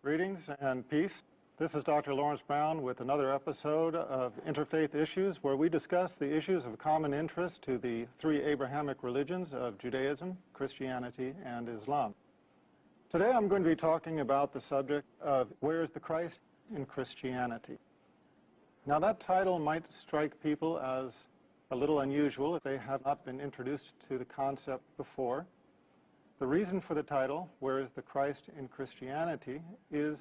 Greetings and peace. This is Dr. Lawrence Brown with another episode of Interfaith Issues, where we discuss the issues of common interest to the three Abrahamic religions of Judaism, Christianity, and Islam. Today I'm going to be talking about the subject of where is the Christ in Christianity. Now that title might strike people as a little unusual if they have not been introduced to the concept before. The reason for the title, Where is the Christ in Christianity, is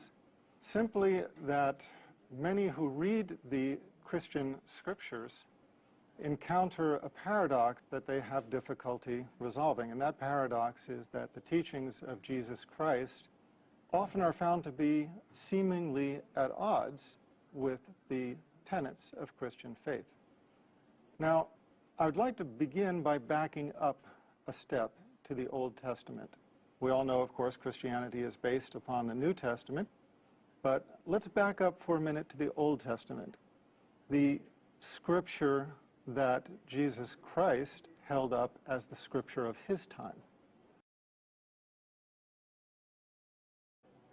simply that many who read the Christian scriptures encounter a paradox that they have difficulty resolving. And that paradox is that the teachings of Jesus Christ often are found to be seemingly at odds with the tenets of Christian faith. Now, I would like to begin by backing up a step to the Old Testament. We all know, of course, Christianity is based upon the New Testament, but let's back up for a minute to the Old Testament, the scripture that Jesus Christ held up as the scripture of his time.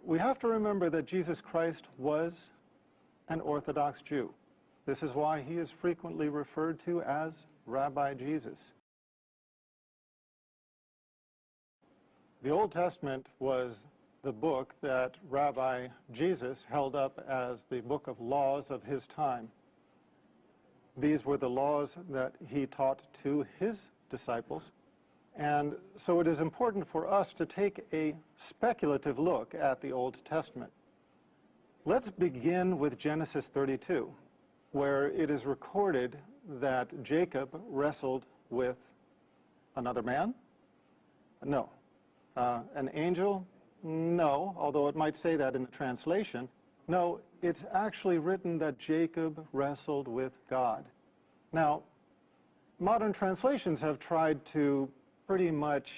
We have to remember that Jesus Christ was an Orthodox Jew. This is why he is frequently referred to as Rabbi Jesus. The Old Testament was the book that Rabbi Jesus held up as the book of laws of his time. These were the laws that he taught to his disciples. And so it is important for us to take a speculative look at the Old Testament. Let's begin with Genesis 32, where it is recorded that Jacob wrestled with another man? No. An angel? No, although it might say that in the translation. No, it's actually written that Jacob wrestled with God. Now, modern translations have tried to pretty much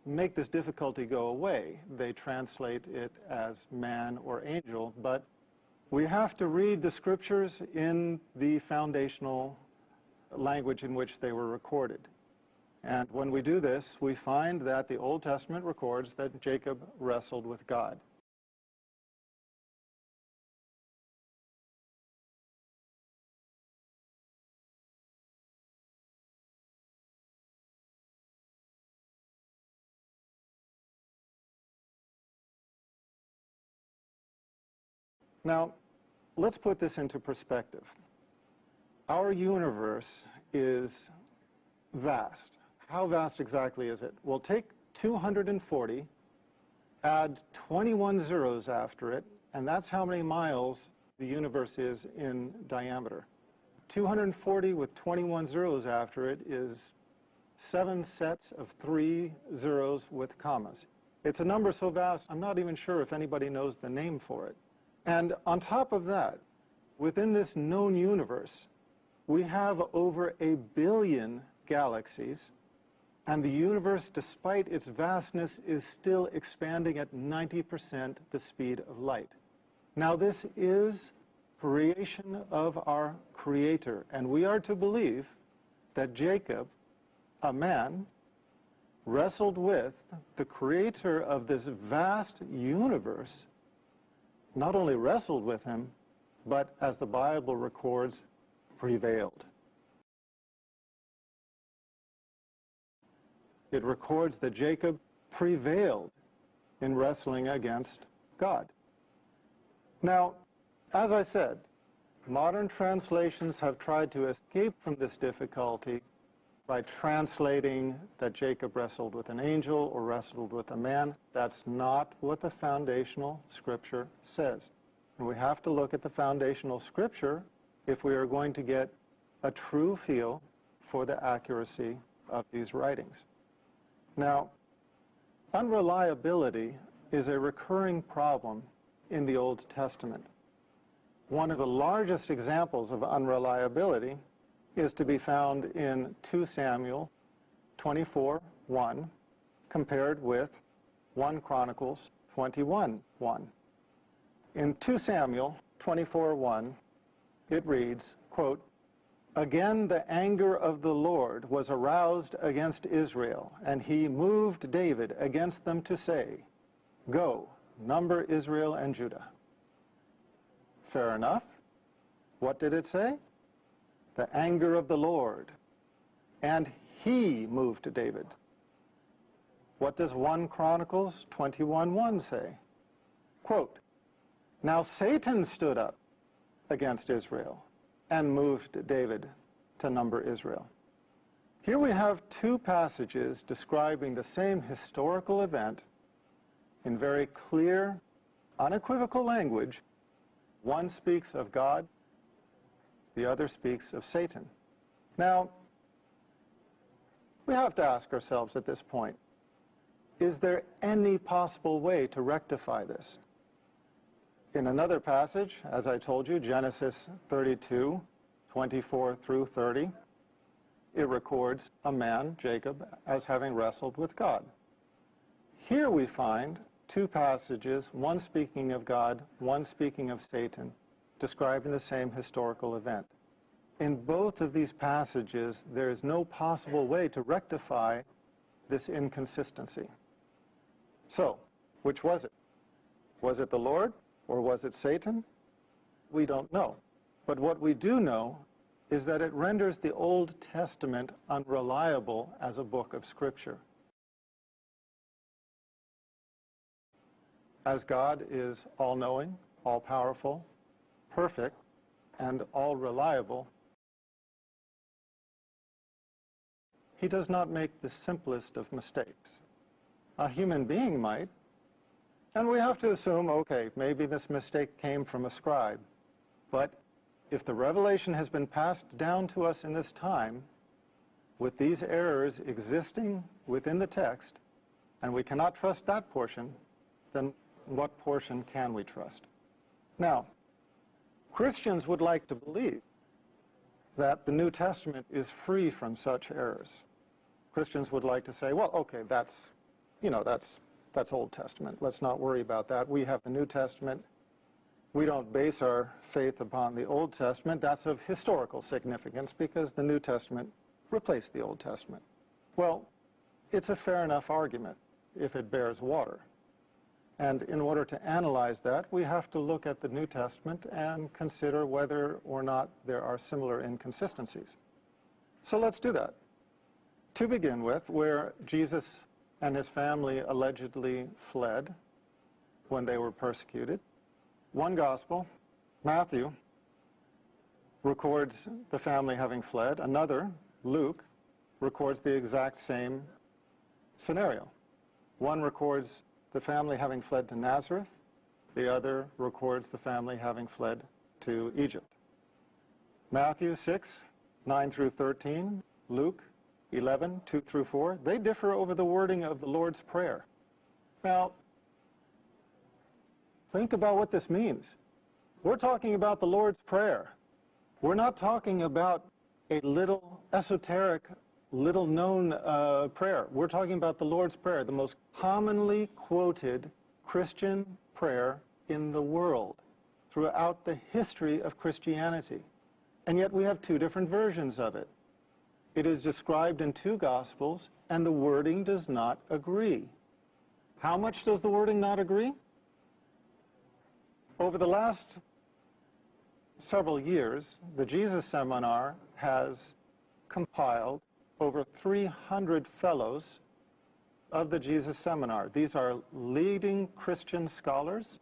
make this difficulty go away. They translate it as man or angel, but we have to read the scriptures in the foundational language in which they were recorded. And when we do this, we find that the Old Testament records that Jacob wrestled with God. Now, let's put this into perspective. Our universe is vast. How vast exactly is it? Well, take 240, add 21 zeros after it, and that's how many miles the universe is in diameter. 240 with 21 zeros after it is 7 sets of 3 zeros with commas. It's a number so vast, I'm not even sure if anybody knows the name for it. And on top of that, within this known universe, we have over 1 billion galaxies, and the universe, despite its vastness, is still expanding at 90% the speed of light. Now, this is creation of our Creator, and we are to believe that Jacob, a man, wrestled with the Creator of this vast universe, not only wrestled with him, but, as the Bible records, prevailed. It records that Jacob prevailed in wrestling against God. Now, as I said, modern translations have tried to escape from this difficulty by translating that Jacob wrestled with an angel or wrestled with a man. That's not what the foundational scripture says. And we have to look at the foundational scripture if we are going to get a true feel for the accuracy of these writings. Now, unreliability is a recurring problem in the Old Testament. One of the largest examples of unreliability is to be found in 2 Samuel 24:1, compared with 1 Chronicles 21:1. In 2 Samuel 24:1, it reads, quote, "Again the anger of the Lord was aroused against Israel, and he moved David against them to say, 'Go, number Israel and Judah. Fair enough. What did it say? The anger of the Lord. And he moved to David. What does 1 Chronicles 21:1 say? Quote, now Satan stood up against Israel and moved David to number Israel. Here we have two passages describing the same historical event in very clear, unequivocal language. One speaks of God, the other speaks of Satan. Now, we have to ask ourselves at this point, is there any possible way to rectify this? In another passage, as I told you, Genesis 32:24 through 30, it records a man, Jacob, as having wrestled with God. Here we find two passages, one speaking of God, one speaking of Satan, describing the same historical event. In both of these passages, there is no possible way to rectify this inconsistency. So, which was it? Was it the Lord or was it Satan? We don't know. But what we do know is that it renders the Old Testament unreliable as a book of Scripture. As God is all-knowing, all-powerful, perfect, and all-reliable, he does not make the simplest of mistakes. A human being might, and we have to assume, okay, maybe this mistake came from a scribe, but if the revelation has been passed down to us in this time, with these errors existing within the text, and we cannot trust that portion, then what portion can we trust? Now, Christians would like to believe that the New Testament is free from such errors. Christians would like to say, well, okay, that's Old Testament. Let's not worry about that. We have the New Testament. We don't base our faith upon the Old Testament. That's of historical significance because the New Testament replaced the Old Testament. Well, it's a fair enough argument if it bears water. And in order to analyze that, we have to look at the New Testament and consider whether or not there are similar inconsistencies. So let's do that. To begin with, where Jesus and his family allegedly fled when they were persecuted, one gospel, Matthew, records the family having fled. Another, Luke, records the exact same scenario. One records the family having fled to Nazareth. The other records the family having fled to Egypt. Matthew 6:9 through 13, Luke 11:2 through 4, they differ over the wording of the Lord's Prayer. Now, think about what this means. We're talking about the Lord's Prayer. We're not talking about a little esoteric, little-known prayer. We're talking about the Lord's Prayer, the most commonly quoted Christian prayer in the world throughout the history of Christianity. And yet we have two different versions of it. It is described in two Gospels, and the wording does not agree. How much does the wording not agree? Over the last several years, the Jesus Seminar has compiled over 300 fellows of the Jesus Seminar. These are leading Christian scholars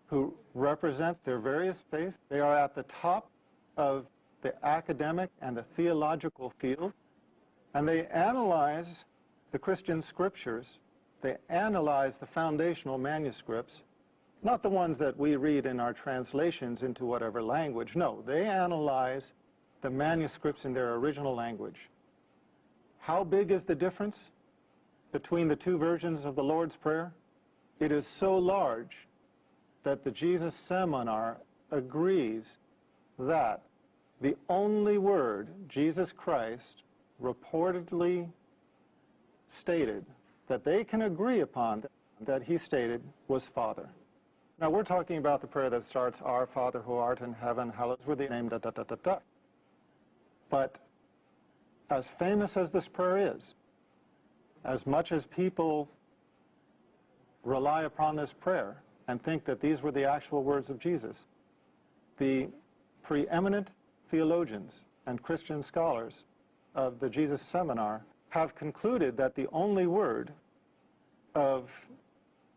who represent their various faiths. They are at the top of the academic and the theological field, and they analyze the Christian scriptures. They analyze the foundational manuscripts, not the ones that we read in our translations into whatever language. No, they analyze the manuscripts in their original language. How big is the difference between the two versions of the Lord's Prayer? It is so large that the Jesus Seminar agrees that the only word Jesus Christ reportedly stated that they can agree upon that he stated was Father. Now we're talking about the prayer that starts, Our Father who art in heaven, hallowed be thy name, da da da da da. But as famous as this prayer is, as much as people rely upon this prayer and think that these were the actual words of Jesus. The preeminent theologians and Christian scholars of the Jesus Seminar have concluded that the only word of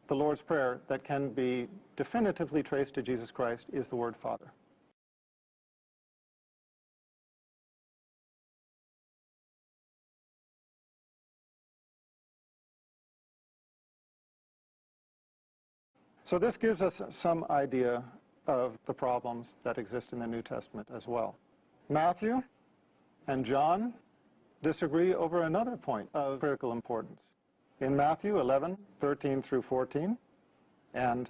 the Lord's Prayer that can be definitively traced to Jesus Christ is the word Father. So this gives us some idea of the problems that exist in the New Testament as well. Matthew and John disagree over another point of critical importance. In Matthew 11:13 through 14, and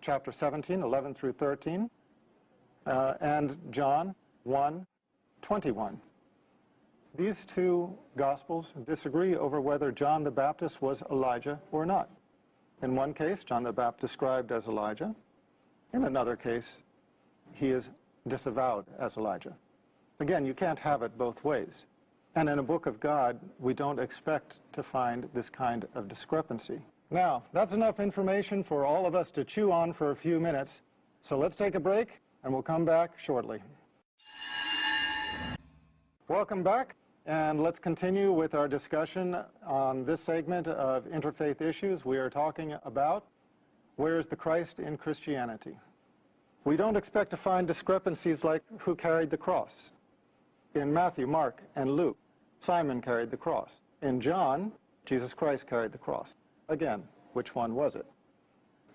chapter 17, 11 through 13, and John 1:21. These two Gospels disagree over whether John the Baptist was Elijah or not. In one case, John the Baptist described as Elijah. In another case, he is disavowed as Elijah. Again, you can't have it both ways. And in a book of God, we don't expect to find this kind of discrepancy. Now, that's enough information for all of us to chew on for a few minutes. So let's take a break, and we'll come back shortly. Welcome back, and let's continue with our discussion on this segment of Interfaith Issues. We are talking about where is the Christ in Christianity. We don't expect to find discrepancies like who carried the cross. In Matthew, Mark, and Luke, Simon carried the cross. In John, Jesus Christ carried the cross. Again, which one was it?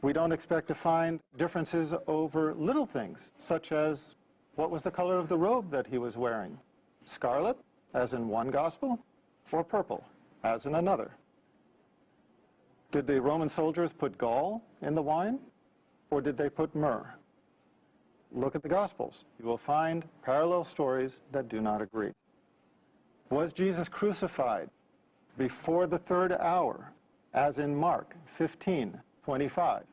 We don't expect to find differences over little things, such as what was the color of the robe that he was wearing? Scarlet, as in one gospel, or purple, as in another? Did the Roman soldiers put gall in the wine, or did they put myrrh? Look at the Gospels. You will find parallel stories that do not agree. Was Jesus crucified before the third hour, as in Mark 15:25,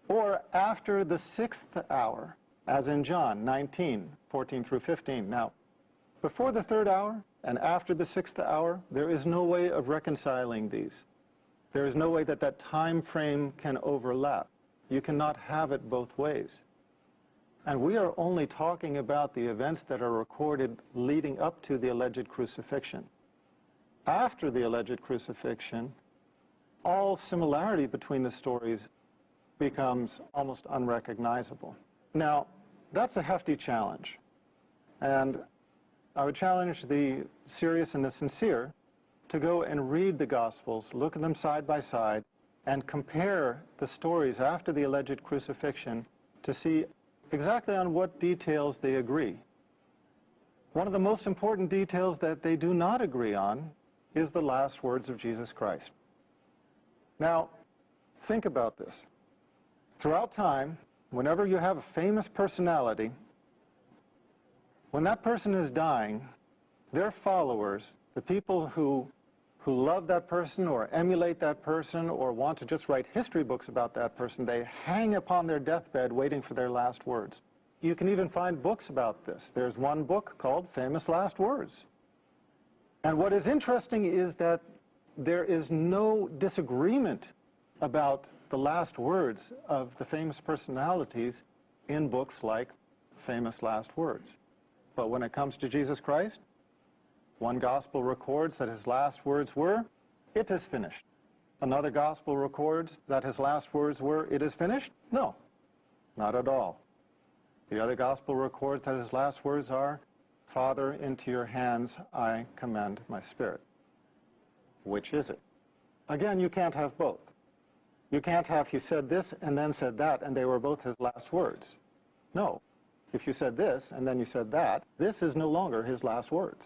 or after the sixth hour, as in John 19:14 through 15? Now, before the third hour and after the sixth hour, there is no way of reconciling these. There is no way that that time frame can overlap. You cannot have it both ways. And we are only talking about the events that are recorded leading up to the alleged crucifixion. After the alleged crucifixion, all similarity between the stories becomes almost unrecognizable. Now, that's a hefty challenge. And I would challenge the serious and the sincere to go and read the Gospels, look at them side by side, and compare the stories after the alleged crucifixion to see exactly on what details they agree. One of the most important details that they do not agree on is the last words of Jesus Christ. Now, think about this. Throughout time, whenever you have a famous personality, when that person is dying, their followers, the people who love that person or emulate that person or want to just write history books about that person, they hang upon their deathbed waiting for their last words. You can even find books about this. There's one book called Famous Last Words. And what is interesting is that there is no disagreement about the last words of the famous personalities in books like Famous Last Words. But when it comes to Jesus Christ, one gospel records that his last words were, "It is finished." Another gospel records that his last words were, "It is finished." No, not at all. The other gospel records that his last words are, "Father, into your hands I commend my spirit." Which is it? Again, you can't have both. You can't have he said this and then said that and they were both his last words. No. If you said this and then you said that, this is no longer his last words.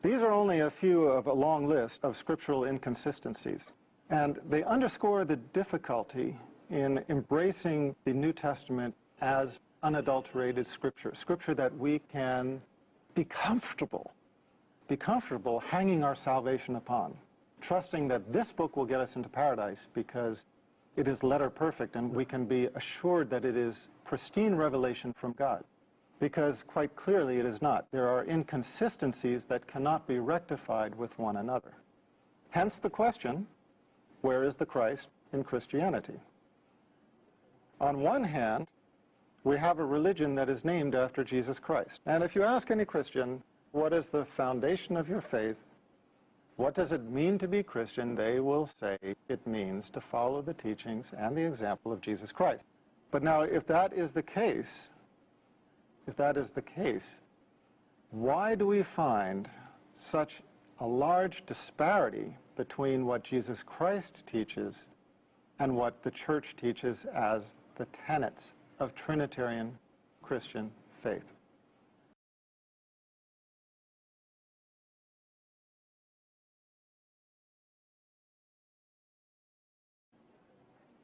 These are only a few of a long list of scriptural inconsistencies, and they underscore the difficulty in embracing the New Testament as unadulterated scripture, scripture that we can be comfortable hanging our salvation upon, trusting that this book will get us into paradise because it is letter perfect and we can be assured that it is pristine revelation from God. Because quite clearly it is not. There are inconsistencies that cannot be rectified with one another. Hence the question, where is the Christ in Christianity? On one hand, we have a religion that is named after Jesus Christ. And if you ask any Christian, what is the foundation of your faith? What does it mean to be Christian? They will say it means to follow the teachings and the example of Jesus Christ. But now, if that is the case, why do we find such a large disparity between what Jesus Christ teaches and what the church teaches as the tenets of Trinitarian Christian faith?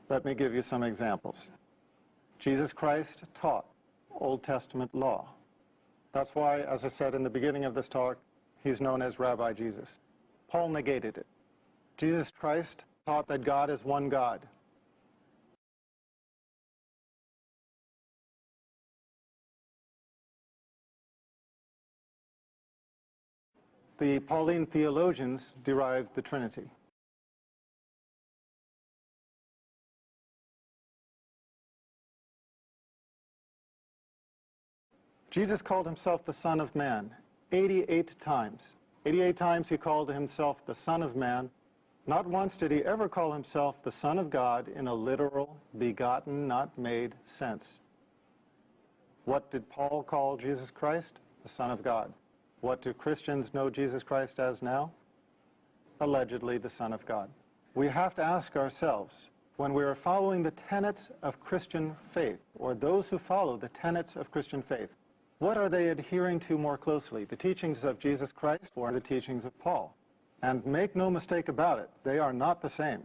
Let me give you some examples. Jesus Christ taught Old Testament law. That's why, as I said in the beginning of this talk, he's known as Rabbi Jesus. Paul negated it. Jesus Christ taught that God is one God. The Pauline theologians derived the Trinity. Jesus called himself the Son of Man 88 times. 88 times he called himself the Son of Man. Not once did he ever call himself the Son of God in a literal, begotten, not made sense. What did Paul call Jesus Christ? The Son of God. What do Christians know Jesus Christ as now? Allegedly the Son of God. We have to ask ourselves, when we are following the tenets of Christian faith, or those who follow the tenets of Christian faith, what are they adhering to more closely, the teachings of Jesus Christ or the teachings of Paul? And make no mistake about it, they are not the same.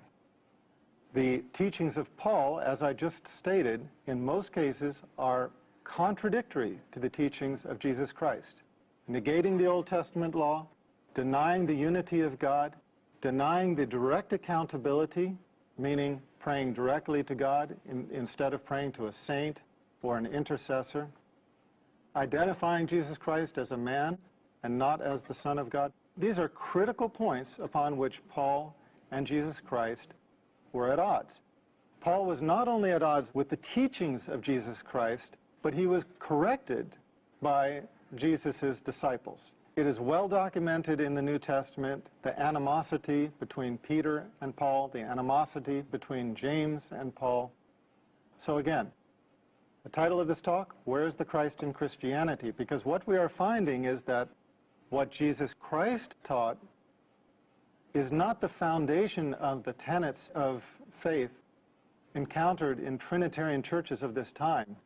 The teachings of Paul, as I just stated, in most cases are contradictory to the teachings of Jesus Christ, negating the Old Testament law, denying the unity of God, denying the direct accountability, meaning praying directly to God instead of praying to a saint or an intercessor, identifying Jesus Christ as a man and not as the Son of God. These are critical points upon which Paul and Jesus Christ were at odds. Paul was not only at odds with the teachings of Jesus Christ, but he was corrected by Jesus' disciples. It is well documented in the New Testament, the animosity between Peter and Paul, the animosity between James and Paul. So again, the title of this talk, Where is the Christ in Christianity? Because what we are finding is that what Jesus Christ taught is not the foundation of the tenets of faith encountered in Trinitarian churches of this time.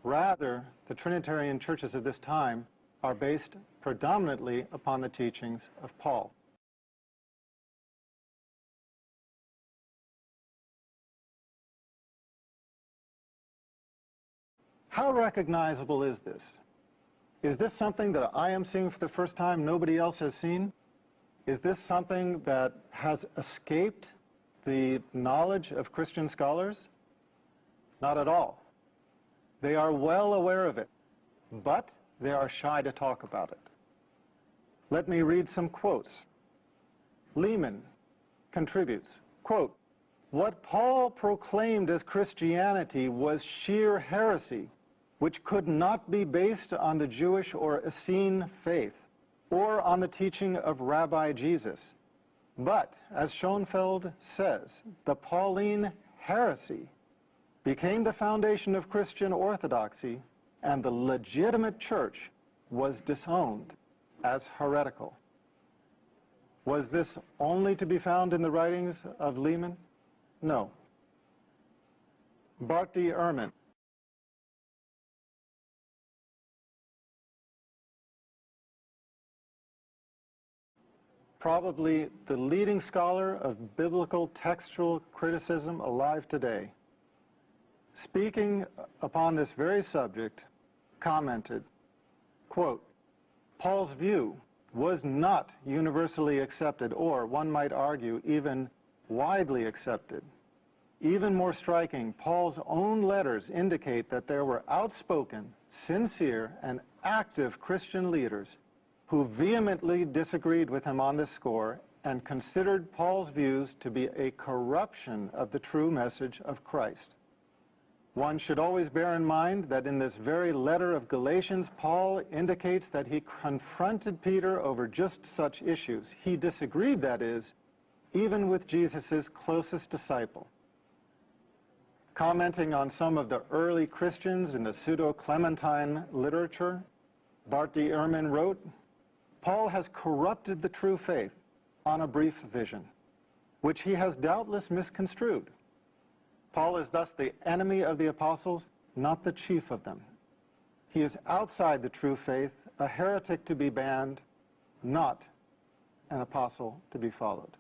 Rather, the Trinitarian churches of this time are based predominantly upon the teachings of Paul. How recognizable is this? Is this something that I am seeing for the first time nobody else has seen? Is this something that has escaped the knowledge of Christian scholars? Not at all. They are well aware of it, but they are shy to talk about it. Let me read some quotes. Lehman contributes, quote, "What Paul proclaimed as Christianity was sheer heresy, which could not be based on the Jewish or Essene faith, or on the teaching of Rabbi Jesus. But, as Schoenfeld says, the Pauline heresy became the foundation of Christian orthodoxy, and the legitimate church was disowned as heretical." Was this only to be found in the writings of Lehman? No. Barty Ehrman. Probably the leading scholar of biblical textual criticism alive today, speaking upon this very subject, commented, quote, "Paul's view was not universally accepted, or, one might argue, even widely accepted. Even more striking, Paul's own letters indicate that there were outspoken, sincere, and active Christian leaders who vehemently disagreed with him on this score and considered Paul's views to be a corruption of the true message of Christ. One should always bear in mind that in this very letter of Galatians, Paul indicates that he confronted Peter over just such issues. He disagreed, that is, even with Jesus' closest disciple. Commenting on some of the early Christians in the pseudo-Clementine literature, Bart D. Ehrman wrote, "Paul has corrupted the true faith on a brief vision, which he has doubtless misconstrued. Paul is thus the enemy of the apostles, not the chief of them. He is outside the true faith, a heretic to be banned, not an apostle to be followed."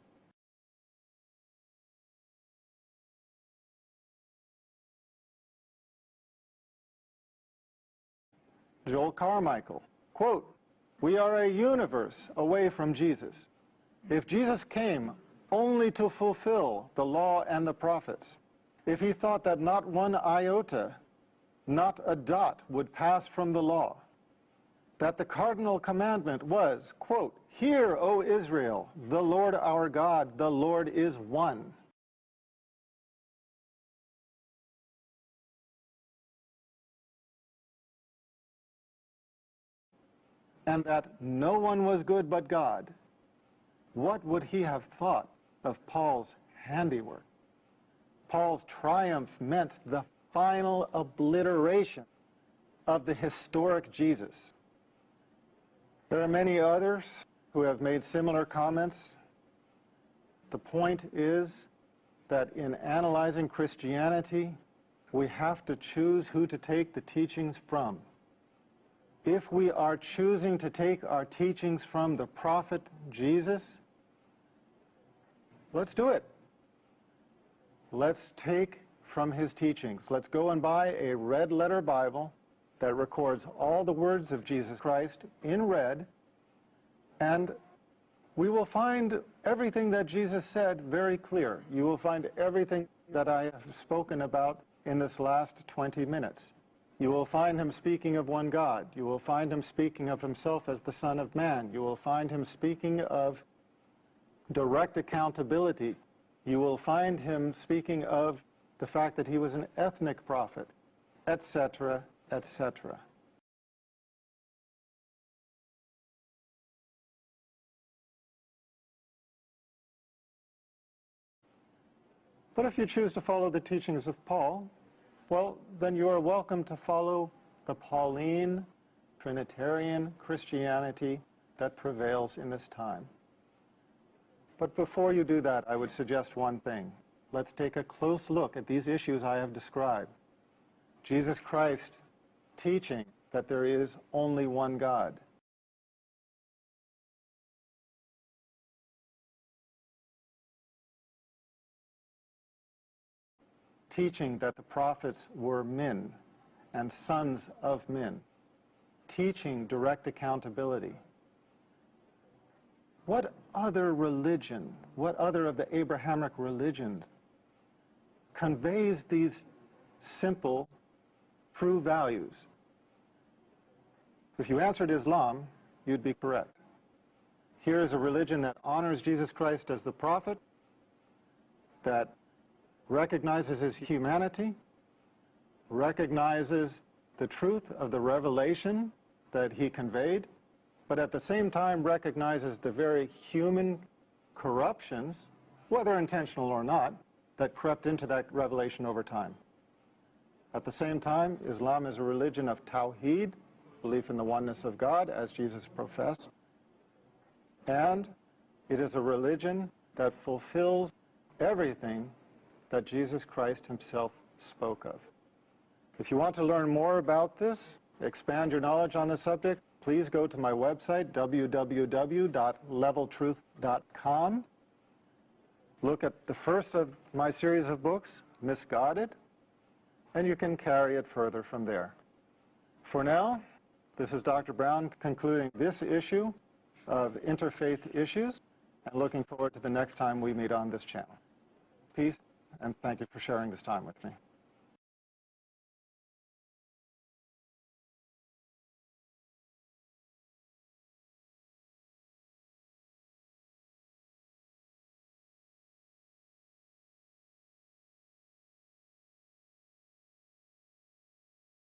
Joel Carmichael, quote, "We are a universe away from Jesus. If Jesus came only to fulfill the law and the prophets, if he thought that not one iota, not a dot would pass from the law, that the cardinal commandment was, quote, 'Hear, O Israel, the Lord our God, the Lord is one.' And that no one was good but God, what would he have thought of Paul's handiwork? Paul's triumph meant the final obliteration of the historic Jesus." There are many others who have made similar comments. The point is that in analyzing Christianity, we have to choose who to take the teachings from. If we are choosing to take our teachings from the prophet Jesus, let's do it. Let's take from his teachings. Let's go and buy a red letter Bible that records all the words of Jesus Christ in red, and we will find everything that Jesus said very clear. You will find everything that I have spoken about in this last 20 minutes. You will find him speaking of one God. You will find him speaking of himself as the Son of Man. You will find him speaking of direct accountability. You will find him speaking of the fact that he was an ethnic prophet, etc., etc. But if you choose to follow the teachings of Paul, well, then you are welcome to follow the Pauline, Trinitarian Christianity that prevails in this time. But before you do that, I would suggest one thing. Let's take a close look at these issues I have described. Jesus Christ teaching that there is only one God. Teaching that the prophets were men and sons of men. Teaching direct accountability. What other religion, what other of the Abrahamic religions conveys these simple, true values? If you answered Islam, you'd be correct. Here is a religion that honors Jesus Christ as the prophet, that recognizes his humanity, recognizes the truth of the revelation that he conveyed, but at the same time recognizes the very human corruptions, whether intentional or not, that crept into that revelation over time. At the same time, Islam is a religion of Tawheed, belief in the oneness of God, as Jesus professed, and it is a religion that fulfills everything that Jesus Christ himself spoke of. If you want to learn more about this, expand your knowledge on the subject, please go to my website, www.leveltruth.com. Look at the first of my series of books, Misguided, and you can carry it further from there. For now, this is Dr. Brown concluding this issue of Interfaith Issues, and looking forward to the next time we meet on this channel. Peace, and thank you for sharing this time with me.